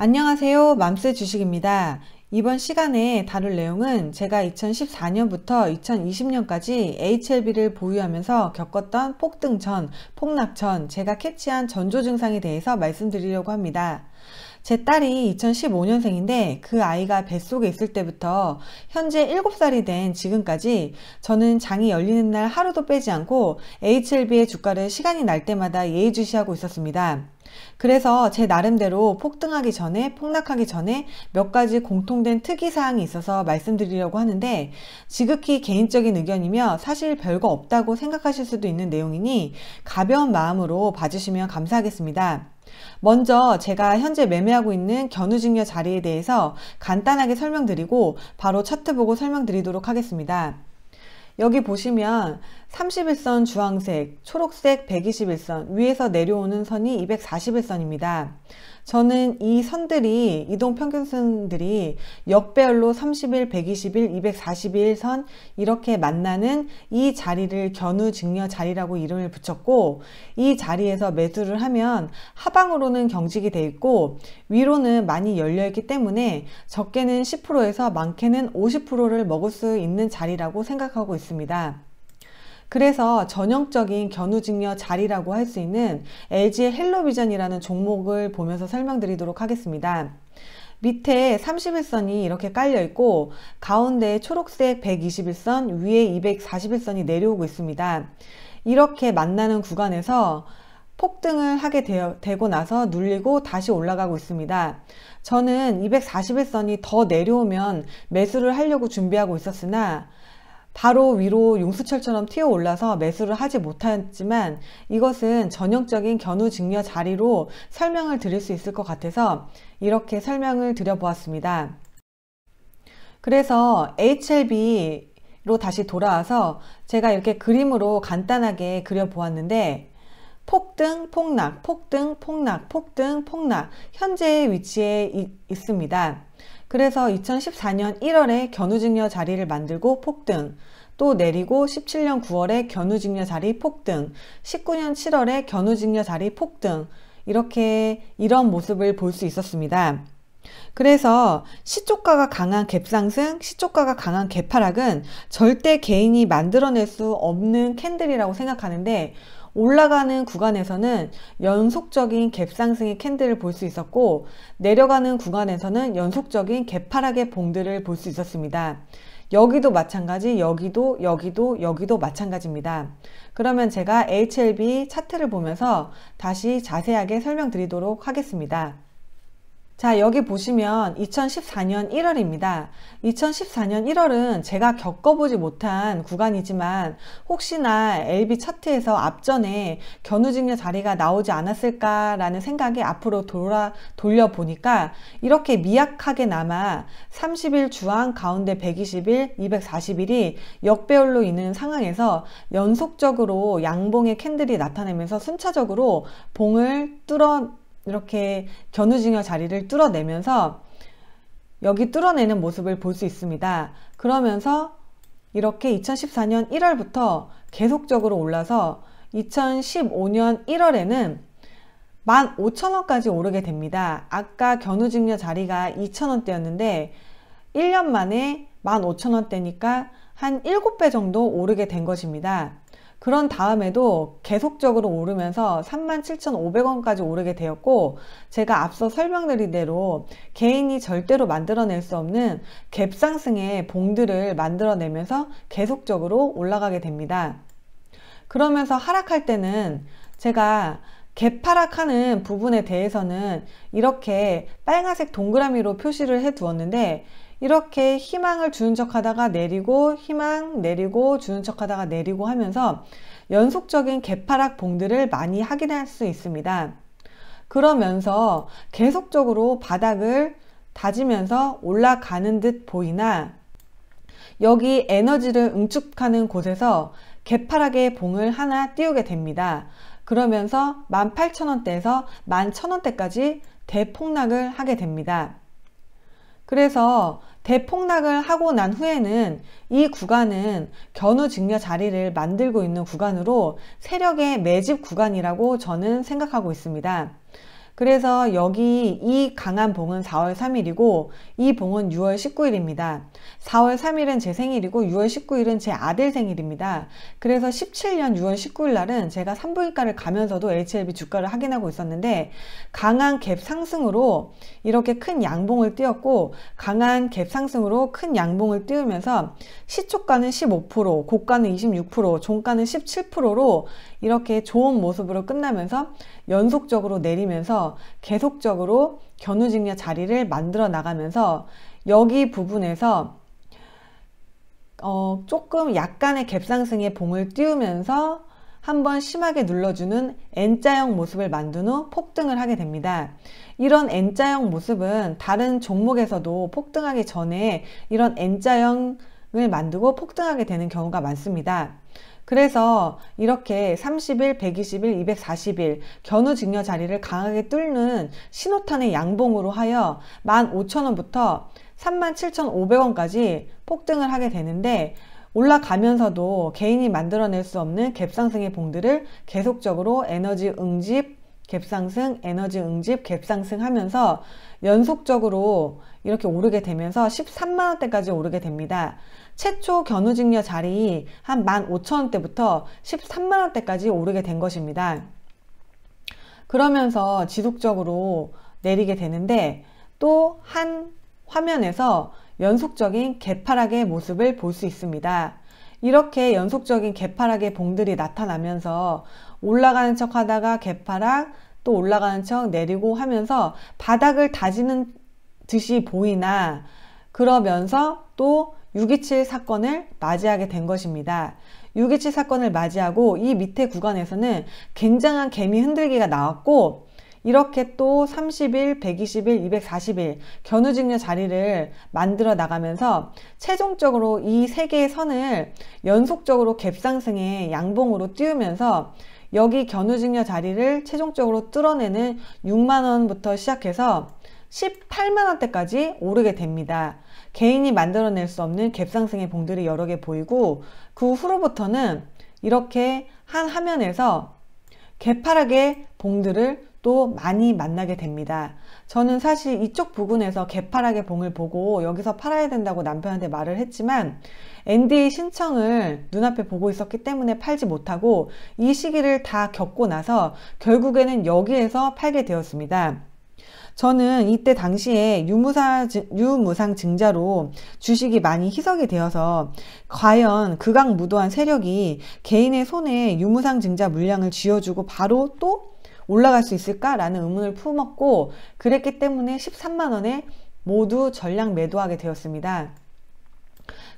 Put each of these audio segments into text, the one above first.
안녕하세요. 맘스 주식입니다. 이번 시간에 다룰 내용은 제가 2014년부터 2020년까지 HLB를 보유하면서 겪었던 폭등 전, 폭락 전, 제가 캐치한 전조 증상에 대해서 말씀드리려고 합니다. 제 딸이 2015년생인데 그 아이가 뱃속에 있을 때부터 현재 7살이 된 지금까지 저는 장이 열리는 날 하루도 빼지 않고 HLB의 주가를 시간이 날 때마다 예의주시하고 있었습니다. 그래서 제 나름대로 폭등하기 전에, 폭락하기 전에 몇 가지 공통된 특이사항이 있어서 말씀드리려고 하는데, 지극히 개인적인 의견이며 사실 별거 없다고 생각하실 수도 있는 내용이니 가벼운 마음으로 봐주시면 감사하겠습니다. 먼저 제가 현재 매매하고 있는 견우직녀 자리에 대해서 간단하게 설명드리고 바로 차트 보고 설명드리도록 하겠습니다. 여기 보시면 31선 주황색, 초록색 121선, 위에서 내려오는 선이 241선입니다. 저는 이 선들이, 이동평균선들이 역배열로 31, 121, 241선 이렇게 만나는 이 자리를 견우직녀 자리라고 이름을 붙였고, 이 자리에서 매수를 하면 하방으로는 경직이 되어 있고 위로는 많이 열려 있기 때문에 적게는 10%에서 많게는 50%를 먹을 수 있는 자리라고 생각하고 있습니다. 그래서 전형적인 견우직녀 자리라고 할 수 있는 LG의 헬로비전이라는 종목을 보면서 설명드리도록 하겠습니다. 밑에 31선이 이렇게 깔려 있고 가운데 초록색 121선, 위에 241선이 내려오고 있습니다. 이렇게 만나는 구간에서 폭등을 하게 되고 나서 눌리고 다시 올라가고 있습니다. 저는 241선이 더 내려오면 매수를 하려고 준비하고 있었으나 바로 위로 용수철처럼 튀어 올라서 매수를 하지 못했지만, 이것은 전형적인 견우직녀 자리로 설명을 드릴 수 있을 것 같아서 이렇게 설명을 드려보았습니다. 그래서 HLB로 다시 돌아와서 제가 이렇게 그림으로 간단하게 그려보았는데, 폭등, 폭락, 폭등, 폭락, 폭등, 폭락, 현재의 위치에 있습니다. 그래서 2014년 1월에 견우직녀 자리를 만들고 폭등, 또 내리고 17년 9월에 견우직녀 자리 폭등, 19년 7월에 견우직녀 자리 폭등, 이런 모습을 볼 수 있었습니다. 그래서 시초가가 강한 갭상승, 시초가가 강한 갭하락은 절대 개인이 만들어낼 수 없는 캔들이라고 생각하는데, 올라가는 구간에서는 연속적인 갭상승의 캔들을 볼 수 있었고, 내려가는 구간에서는 연속적인 갭하락의 봉들을 볼 수 있었습니다. 여기도 마찬가지, 여기도 마찬가지입니다. 그러면 제가 HLB 차트를 보면서 다시 자세하게 설명드리도록 하겠습니다. 자, 여기 보시면 2014년 1월입니다. 2014년 1월은 제가 겪어보지 못한 구간이지만 혹시나 LB 차트에서 앞전에 견우직녀 자리가 나오지 않았을까라는 생각에 앞으로 돌려보니까 이렇게 미약하게나마 30일 주황, 가운데 120일, 241일이 역배열로 있는 상황에서 연속적으로 양봉의 캔들이 나타내면서 순차적으로 봉을 이렇게 견우직녀 자리를 뚫어내면서 여기 뚫어내는 모습을 볼 수 있습니다. 그러면서 이렇게 2014년 1월부터 계속적으로 올라서 2015년 1월에는 15,000원까지 오르게 됩니다. 아까 견우직녀 자리가 2,000원대였는데 1년 만에 15,000원대니까 한 7배 정도 오르게 된 것입니다. 그런 다음에도 계속적으로 오르면서 37,500원까지 오르게 되었고, 제가 앞서 설명드린 대로 개인이 절대로 만들어낼 수 없는 갭상승의 봉들을 만들어내면서 계속적으로 올라가게 됩니다. 그러면서 하락할 때는 제가 갭하락하는 부분에 대해서는 이렇게 빨간색 동그라미로 표시를 해 두었는데, 이렇게 희망을 주는 척 하다가 내리고, 희망 내리고, 주는 척 하다가 내리고 하면서 연속적인 갭하락 봉들을 많이 확인할 수 있습니다. 그러면서 계속적으로 바닥을 다지면서 올라가는 듯 보이나, 여기 에너지를 응축하는 곳에서 갭하락의 봉을 하나 띄우게 됩니다. 그러면서 18,000원대에서 11,000원대까지 대폭락을 하게 됩니다. 그래서 대폭락을 하고 난 후에는 이 구간은 견우직녀 자리를 만들고 있는 구간으로 세력의 매집 구간이라고 저는 생각하고 있습니다. 그래서 여기 이 강한 봉은 4월 3일이고 이 봉은 6월 19일입니다. 4월 3일은 제 생일이고 6월 19일은 제 아들 생일입니다. 그래서 17년 6월 19일 날은 제가 산부인과를 가면서도 HLB 주가를 확인하고 있었는데 강한 갭 상승으로 이렇게 큰 양봉을 띄웠고 강한 갭 상승으로 큰 양봉을 띄우면서 시초가는 15%, 고가는 26%, 종가는 17%로 이렇게 좋은 모습으로 끝나면서 연속적으로 내리면서 계속적으로 견우직녀 자리를 만들어 나가면서 여기 부분에서 조금 약간의 갭상승의 봉을 띄우면서 한번 심하게 눌러주는 N자형 모습을 만든 후 폭등을 하게 됩니다. 이런 N자형 모습은 다른 종목에서도 폭등하기 전에 이런 N자형을 만들고 폭등하게 되는 경우가 많습니다. 그래서 이렇게 30일, 120일, 240일 견우직녀 자리를 강하게 뚫는 신호탄의 양봉으로 하여 15,000원부터 37,500원까지 폭등을 하게 되는데 올라가면서도 개인이 만들어낼 수 없는 갭상승의 봉들을 계속적으로 에너지 응집, 갭상승, 에너지 응집, 갭상승 하면서 연속적으로 이렇게 오르게 되면서 13만원대까지 오르게 됩니다. 최초 견우직녀 자리 한 15,000원대부터 13만원대까지 오르게 된 것입니다. 그러면서 지속적으로 내리게 되는데 또 한 화면에서 연속적인 개파락의 모습을 볼 수 있습니다. 이렇게 연속적인 개파락의 봉들이 나타나면서 올라가는 척 하다가 개파락, 또 올라가는 척 내리고 하면서 바닥을 다지는 듯이 보이나 그러면서 또 6.27 사건을 맞이하게 된 것입니다. 6.27 사건을 맞이하고 이 밑에 구간에서는 굉장한 개미 흔들기가 나왔고 이렇게 또 30일, 120일, 240일 견우직녀 자리를 만들어 나가면서 최종적으로 이 세 개의 선을 연속적으로 갭상승의 양봉으로 띄우면서 여기 견우직녀 자리를 최종적으로 뚫어내는 6만원부터 시작해서 18만원대까지 오르게 됩니다. 개인이 만들어낼 수 없는 갭상승의 봉들이 여러 개 보이고 그 후로부터는 이렇게 한 화면에서 개파락의 봉들을 또 많이 만나게 됩니다. 저는 사실 이쪽 부근에서 개파락의 봉을 보고 여기서 팔아야 된다고 남편한테 말을 했지만 NDA 신청을 눈앞에 보고 있었기 때문에 팔지 못하고 이 시기를 다 겪고 나서 결국에는 여기에서 팔게 되었습니다. 저는 이때 당시에 유무상 증자로 주식이 많이 희석이 되어서 과연 극악무도한 세력이 개인의 손에 유무상 증자 물량을 쥐어주고 바로 또 올라갈 수 있을까라는 의문을 품었고 그랬기 때문에 13만원에 모두 전량 매도하게 되었습니다.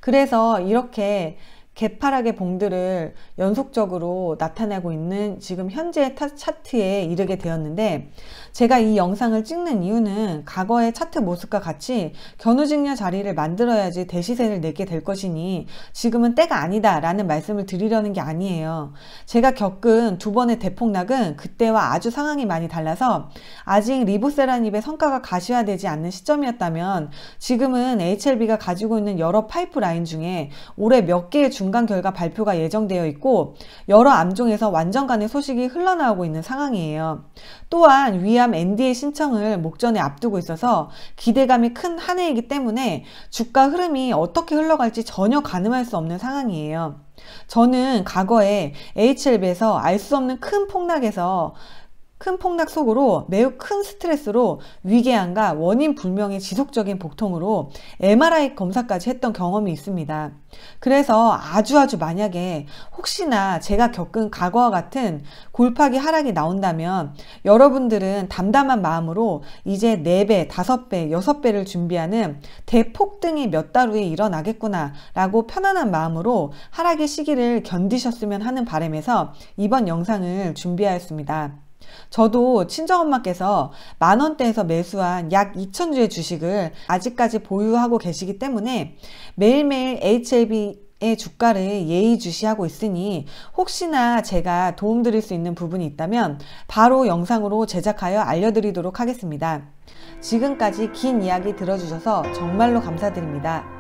그래서 이렇게 개파락의 봉들을 연속적으로 나타내고 있는 지금 현재 차트에 이르게 되었는데 제가 이 영상을 찍는 이유는 과거의 차트 모습과 같이 견우직녀 자리를 만들어야지 대시세를 내게 될 것이니 지금은 때가 아니다 라는 말씀을 드리려는 게 아니에요. 제가 겪은 두 번의 대폭락은 그때와 아주 상황이 많이 달라서 아직 리보세라닙의 성과가 가시화되지 않는 시점이었다면 지금은 HLB가 가지고 있는 여러 파이프라인 중에 올해 몇 개의 중간 결과 발표가 예정되어 있고 여러 암종에서 완전간의 소식이 흘러나오고 있는 상황이에요. 또한 위암 NDA 신청을 목전에 앞두고 있어서 기대감이 큰 한 해이기 때문에 주가 흐름이 어떻게 흘러갈지 전혀 가늠할 수 없는 상황이에요. 저는 과거에 HLB에서 알 수 없는 큰 폭락 속으로 매우 큰 스트레스로 위궤양과 원인 불명의 지속적인 복통으로 MRI 검사까지 했던 경험이 있습니다. 그래서 아주 만약에 혹시나 제가 겪은 과거와 같은 골파기 하락이 나온다면 여러분들은 담담한 마음으로 이제 4배, 5배, 6배를 준비하는 대폭등이 몇 달 후에 일어나겠구나 라고 편안한 마음으로 하락의 시기를 견디셨으면 하는 바람에서 이번 영상을 준비하였습니다. 저도 친정엄마께서 만원대에서 매수한 약 2,000주의 주식을 아직까지 보유하고 계시기 때문에 매일매일 HLB의 주가를 예의주시하고 있으니 혹시나 제가 도움드릴 수 있는 부분이 있다면 바로 영상으로 제작하여 알려드리도록 하겠습니다. 지금까지 긴 이야기 들어주셔서 정말로 감사드립니다.